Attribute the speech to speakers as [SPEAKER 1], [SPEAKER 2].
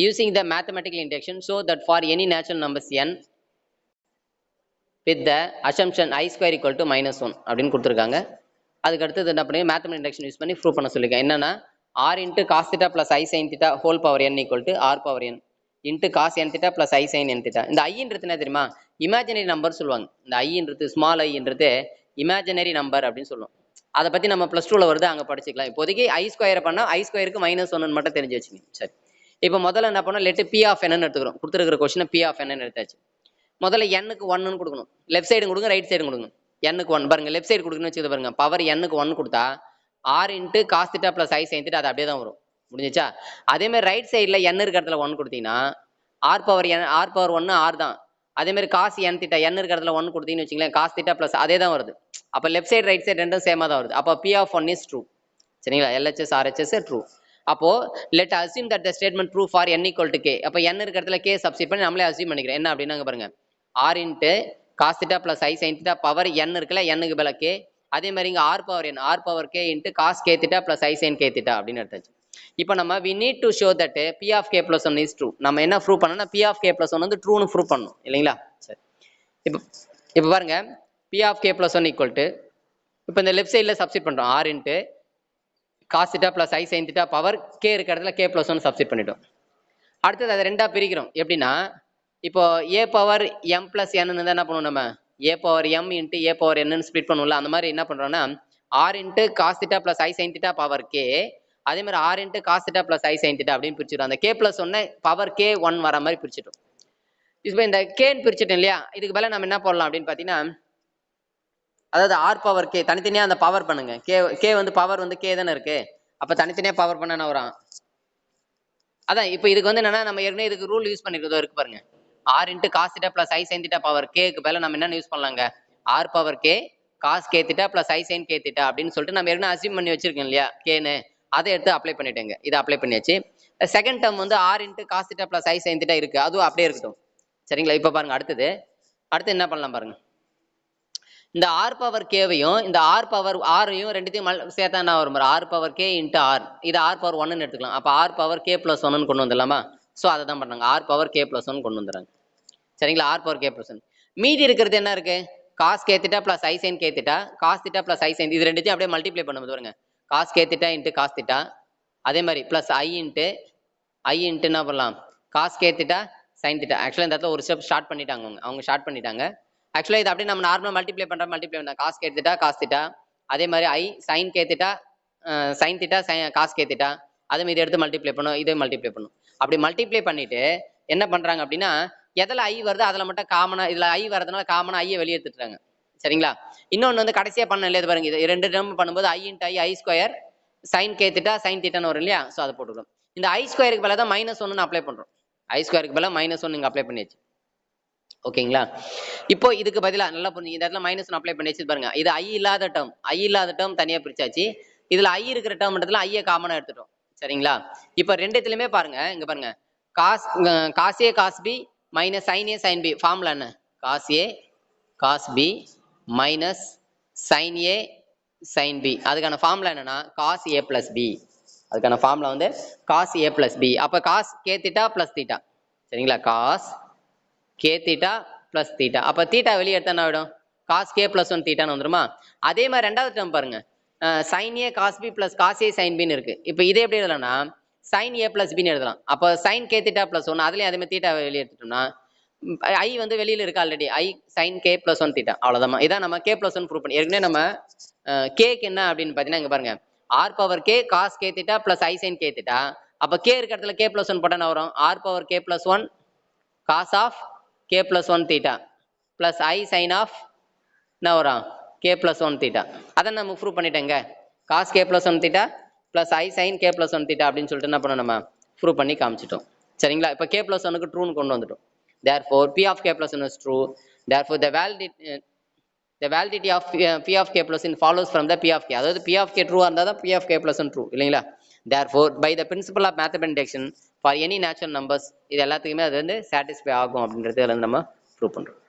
[SPEAKER 1] using the mathematical induction show that for any natural numbers n with the assumption I square equal to -1 அப்படின்னு கொடுத்துருக்காங்க. அதுக்கு அடுத்தது என்ன பண்ணி மேத்தமெட்டிக்கல் இண்டக்ஷன் யூஸ் பண்ணி ப்ரூவ் பண்ண சொல்லியிருக்கேன். என்னன்னா r into cos theta plus I sin theta whole power n equal to r power n into cos n theta plus I sin n theta. இந்த ஐன்றது என்ன தெரியுமா, இமேஜினரி நம்பர் சொல்லுவாங்க. இந்த ஐன்றது small ஐன்றது imaginary number அப்படின்னு சொல்லுவோம். அதை பத்தி நம்ம +2 வருது, அங்க படிச்சுக்கலாம். இப்போதைக்கு I ஸ்கொயர் பண்ணா I ஸ்கொயருக்கு -1 மட்டும் தெரிஞ்சு வச்சுக்கோங்க. சரி, இப்போ முதல்ல என்ன பண்ணோம், லெட் P ஆஃப் n எடுத்துக்கிறோம். கொடுத்துருக்கிற கொஸ்டின் P ஆஃப் n எடுத்தாச்சு. முதல்ல n-க்கு 1 கொடுக்கணும். லெஃப்ட் சைடு கொடுங்க, ரைட் சைடு கொடுங்க. n-க்கு 1 பாருங்க, லெஃப்ட் சைடு கொடுக்கணும்னு வச்சுக்கிது பாருங்க. பவர் n-க்கு 1 கொடுத்தா r into cos theta plus I sin theta அது அப்படியே தான் வரும். முடிஞ்சிச்சா? அதே மாதிரி ரைட் சைடுல n இருக்க இடத்துல 1 கொடுத்தீங்கன்னா r பவர் 1 r தான். அதே மாதிரி cos n theta n இருக்க இடத்துல 1 கொடுத்தீங்கன்னு வச்சுங்களேன், cos theta plus அதே தான் வருது. அப்ப லெஃப்ட் சைடு ரைட் சைடு ரெண்டும் சேமா தான் வருது. அப்ப P of 1 is true. சரிங்களா? LHS RHS true. அப்போ let assume that the statement true for n equal to k. அப்ப n இருக்க இடத்துல k சப்ஸ்டிட் பண்ணி நம்மளே அஸ்யூம் பண்ணிக்கிறோம். என்ன அப்படின்னா பாருங்க, r into cos theta plus I sin theta power n இருக்குல்ல, n-க்கு பதிலா k. அதே மாதிரி இங்க r power n, r power k into cos k theta plus I sin k theta அப்படின்னு எடுத்தாச்சு. இப்போ நம்ம we need to show that P of k plus 1 is true. நம்ம என்ன ப்ரூவ் பண்ணணும்னா P of k plus 1 வந்து ட்ரூன்னு prove பண்ணணும் இல்லைங்களா? சரி, இப்போ பாருங்க P of k plus 1 equal to, இப்போ இந்த லெஃப்ட் சைடில் சப்ஸ்டிட் பண்றோம், r into cos theta plus I sin theta power k இருக்க இடத்துல k plus 1 சப்ஸ்டிட் பண்ணிட்டோம். அடுத்தது அதை ரெண்டா பிரிக்கிறோம். எப்படின்னா இப்போ a power m plus n என்ன பண்ணுவோம், நம்ம a power m into a power n split பண்ணுவோம்ல, அந்த மாதிரி என்ன பண்றோம்னா r into cos theta plus I sin theta power k, அதே மாதிரி r into cos theta plus I sin theta அப்படின்னு பிரிச்சிடும். அந்த k plus 1 பவர் k 1 வர மாதிரி பிரிச்சிட்டோம். இப்போ இந்த k பிரிச்சிட்டோம் இல்லையா, இதுக்கு பதிலா நம்ம என்ன போடலாம் அப்படின்னு பாத்தீங்கன்னா, அதாவது r பவர் k தனித்தனியா அந்த பவர் பண்ணுங்க. k வந்து பவர் வந்து k தானே இருக்கு, அப்ப தனித்தனியா பவர் பண்ண என்ன வரும், அதான். இப்போ இதுக்கு வந்து என்னன்னா நம்ம ஏற்கனவே இதுக்கு ரூல் யூஸ் பண்ணிருக்கதோ இருக்கு பாருங்க, r into cos theta plus I sin theta power k க்கு பதிலா நம்ம என்ன யூஸ் பண்ணலாங்க, r power k cos k theta plus I sin k theta அப்படின்னு சொல்லிட்டு நம்ம ஏற்கனவே அஸ்யூம் பண்ணி வச்சிருக்கோம் இல்லையா k-ன்னு, அதை எடுத்து அப்ளை பண்ணிட்டேங்க. இதை அப்ளை பண்ணியாச்சு. செகண்ட் டேர்ம் வந்து r into cos theta plus I sin theta இருக்கு, அதுவும் அப்படியே இருக்கட்டும். சரிங்களா? இப்போ பாருங்க அடுத்து என்ன பண்ணலாம் பாருங்க, இந்த r பவர் k-வையும் இந்த r பவர் r-ஐயும் ரெண்டுத்தையும் சேர்த்தா என்ன வரும், r power k into r, இது r பவர் 1 எடுத்துக்கலாம். அப்ப r பவர் k plus 1 கொண்டு வந்துடலாமா? சோ அதை தான் பண்றாங்க, r பவர் k plus 1 கொண்டு வந்துடுறாங்க. சரிங்களா? r power k plus 1. மீதி இருக்கிறது என்ன இருக்கு, cos k theta plus I sin k theta, cos theta plus I sin, இது ரெண்டுத்தையும் அப்படியே மல்டிப்ளை பண்ணும்போது பாருங்க, cos k theta into cos theta, அதே மாதிரி பிளஸ் I into என்ன பண்ணலாம், cos k theta sin theta. ஆக்சுவலா இந்த இடத்துல ஒரு ஸ்டெப் ஸ்டார்ட் பண்ணிட்டாங்க, அவங்க ஸ்டார்ட் பண்ணிட்டாங்க. ஆக்சுவலா இது அப்படியே நம்ம நார்மலா மல்டிப்ளை பண்ண cos k theta cos theta, அதே மாதிரி I sin k theta sin theta cos k theta, அதே மாதிரி எடுத்து மல்டிப்ளை பண்ணும், இதே மல்டிப்ளை பண்ணும். அப்படி மல்டிப்ளை பண்ணிட்டு என்ன பண்றாங்க அப்படின்னா, எதுல I வருது அதுல மட்டும் காமனா, இதுல I வரதுனால காமனா I வெளியே எடுத்துட்டாங்க. சரிங்களா? இன்னொன்னு வந்து கடைசியா பண்ண இல்லையா பாருங்க, இது ரெண்டு டேர்ம் பண்ணும்போது I into I square sin k theta sin theta வரும் இல்லையா, சோ அதை போட்டுக்கிறோம். இந்த I ஸ்கொயருக்கு பதிலா தான் -1 அப்ளை பண்றோம். I ஸ்கொயருக்கு பதிலா -1 இங்க அப்ளை பண்ணியாச்சு. ஓகேங்களா? இப்போ இதுக்கு பதிலா நல்லா புரிஞ்சுங்க, இந்த இடத்துல -1 அப்ளை பண்ணி வச்சு பாருங்க, இது I இல்லாத டேர்ம் தனியா பிரிச்சாச்சு. இதுல I இருக்கிற டேர்ம்ன்றதுல I காமனா எடுத்துட்டோம். சரிங்களா? இப்போ ரெண்டுத்துலயுமே பாருங்க, இங்க பாருங்க, cos a cos b minus sin a sin b formula என்ன, cos a cos b minus sin a sin b. அதுக்கான ஃபார்முலா என்னன்னா cos a plus b. அதுக்கான ஃபார்முலா வந்து cos a plus b. அப்ப cos k theta plus theta. சரிங்களா? cos k theta plus theta. அப்ப theta வெளியே எடுத்தா என்ன ஆயிடும், cos k plus 1 theta வந்துருமா? அதே மாதிரி ரெண்டாவது டேர்ம் பாருங்க, sin a cos b plus cos a sin b ன்னு இருக்கு. இப்போ இதே எப்படி எழுதலாம்னா sin a plus b ன்னு எழுதலாம். அப்ப sin k theta plus 1, அதுலயும் அதே மாதிரி theta வெளியே எடுத்துட்டோம்னா I வந்து வெளியில இருக்கு already, I sin k plus 1 theta. அவ்வளவுதான். இதான் நம்ம k plus 1 ப்ரூவ் பண்ணி ஏற்கனவே நம்ம k க்கு என்ன அப்படின்னு பாத்தீங்கன்னா இங்க பாருங்க, r power k cos k theta plus I sin k theta. அப்ப k இருக்க இடத்துல k plus 1 போட்டா என்ன வரும், r power k plus 1 cos of k plus 1 theta plus I sin of என்ன வரும், k plus 1 theta. அதான் நம்ம ப்ரூவ் பண்ணிட்டேங்க, cos k plus 1 theta plus I sin k plus 1 theta அப்படின்னு சொல்லிட்டு என்ன பண்ணோம், நம்ம ப்ரூவ் பண்ணி காமிச்சிட்டோம். சரிங்களா? இப்ப k plus 1க்கு ட்ரூன்னு கொண்டு வந்துட்டோம். Therefore P of k plus 1 is true. Therefore the validity of P of k plus 1 follows from the P of k. அதாவது P of k true இருந்தா தான் P of k plus 1 true இல்லைங்களா? Therefore by the principle of mathematical induction for any natural numbers இது எல்லாத்துக்குமே அது வந்து satisfy ஆகும் அப்படின்றது நம்ம ப்ரூவ் பண்றோம்.